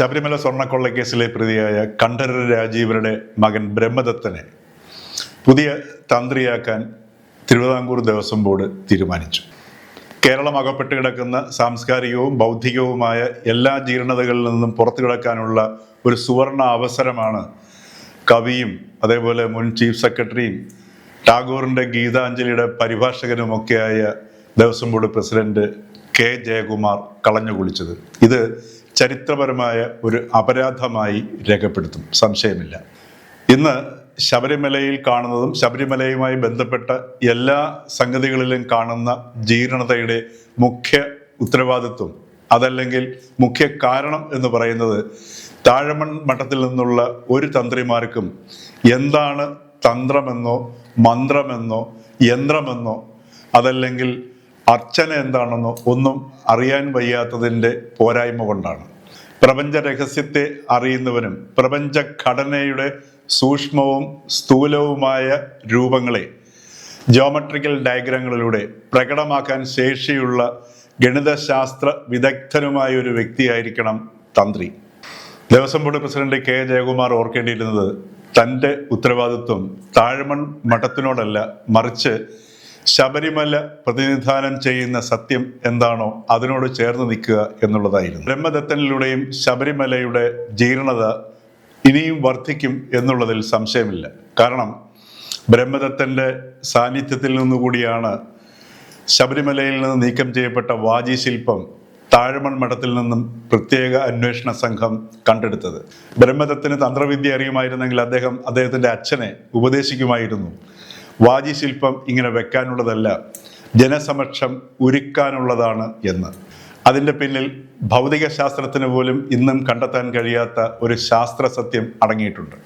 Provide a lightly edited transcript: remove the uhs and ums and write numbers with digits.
ശബരിമല സ്വർണ്ണക്കൊള്ളക്കേസിലെ പ്രതിയായ കണ്ഠരര് രാജീവരുടെ മകൻ ബ്രഹ്മദത്തനെ പുതിയ തന്ത്രിയാക്കാൻ തിരുവിതാംകൂർ ദേവസ്വം ബോർഡ് തീരുമാനിച്ചു. കേരളം അകപ്പെട്ട് കിടക്കുന്ന സാംസ്കാരികവും ബൗദ്ധികവുമായ എല്ലാ ജീർണതകളിൽ നിന്നും പുറത്തു കിടക്കാനുള്ള ഒരു സുവർണ അവസരമാണ് കവിയും അതേപോലെ മുൻ ചീഫ് സെക്രട്ടറിയും ടാഗോറിൻ്റെ ഗീതാഞ്ജലിയുടെ പരിഭാഷകനുമൊക്കെയായ Devaswom board president K Jayakumar കളഞ്ഞുകുളിച്ചത്. ഇത് ചരിത്രപരമായ ഒരു അപരാധമായി രേഖപ്പെടുത്തും, സംശയമില്ല. ഇന്ന് ശബരിമലയിൽ കാണുന്നതും ശബരിമലയുമായി ബന്ധപ്പെട്ട എല്ലാ സംഗതികളിലും കാണുന്ന ജീർണതയുടെ മുഖ്യ ഉത്തരവാദിത്വം അതല്ലെങ്കിൽ മുഖ്യ കാരണം എന്ന് പറയുന്നത് താഴമൺ മഠത്തിൽ നിന്നുള്ള ഒരു തന്ത്രിമാർക്കും എന്താണ് തന്ത്രമെന്നോ മന്ത്രമെന്നോ യന്ത്രമെന്നോ അതല്ലെങ്കിൽ അർച്ചന എന്താണെന്നോ ഒന്നും അറിയാൻ വയ്യാത്തതിൻ്റെ പോരായ്മ കൊണ്ടാണ്. പ്രപഞ്ച രഹസ്യത്തെ അറിയുന്നവനും പ്രപഞ്ച ഘടനയുടെ സൂക്ഷ്മവും സ്ഥൂലവുമായ രൂപങ്ങളെ ജിയോമെട്രിക്കൽ ഡയഗ്രങ്ങളിലൂടെ പ്രകടമാക്കാൻ ശേഷിയുള്ള ഗണിതശാസ്ത്ര വിദഗ്ധനുമായ ഒരു വ്യക്തിയായിരിക്കണം തന്ത്രി. Devaswom board president K Jayakumar ഓർക്കേണ്ടിയിരുന്നത് തൻ്റെ ഉത്തരവാദിത്വം താഴമൺ മഠത്തിനോടല്ല, മറിച്ച് ശബരിമല പ്രതിനിധാനം ചെയ്യുന്ന സത്യം എന്താണോ അതിനോട് ചേർന്ന് നിൽക്കുക എന്നുള്ളതായിരുന്നു. ബ്രഹ്മദത്തനിലൂടെയും ശബരിമലയുടെ ജീർണത ഇനിയും വർദ്ധിക്കും എന്നുള്ളതിൽ സംശയമില്ല. കാരണം ബ്രഹ്മദത്തൻ്റെ സാന്നിധ്യത്തിൽ നിന്നുകൂടിയാണ് ശബരിമലയിൽ നിന്ന് നീക്കം ചെയ്യപ്പെട്ട വാജി ശില്പം താഴമൺ മഠത്തിൽ നിന്നും പ്രത്യേക അന്വേഷണ സംഘം കണ്ടെടുത്തത്. ബ്രഹ്മദത്തിന് തന്ത്രവിദ്യ അറിയുമായിരുന്നെങ്കിൽ അദ്ദേഹത്തിൻ്റെ അച്ഛനെ ഉപദേശിക്കുമായിരുന്നു, വാജി ശില്പം ഇങ്ങനെ വെക്കാനുള്ളതല്ല, ജനസമക്ഷം ഒരുക്കാനുള്ളതാണ് എന്ന്. അതിൻ്റെ പിന്നിൽ ഭൗതിക ശാസ്ത്രത്തിന് പോലും ഇന്നും കണ്ടെത്താൻ കഴിയാത്ത ഒരു ശാസ്ത്ര സത്യം അടങ്ങിയിട്ടുണ്ട്.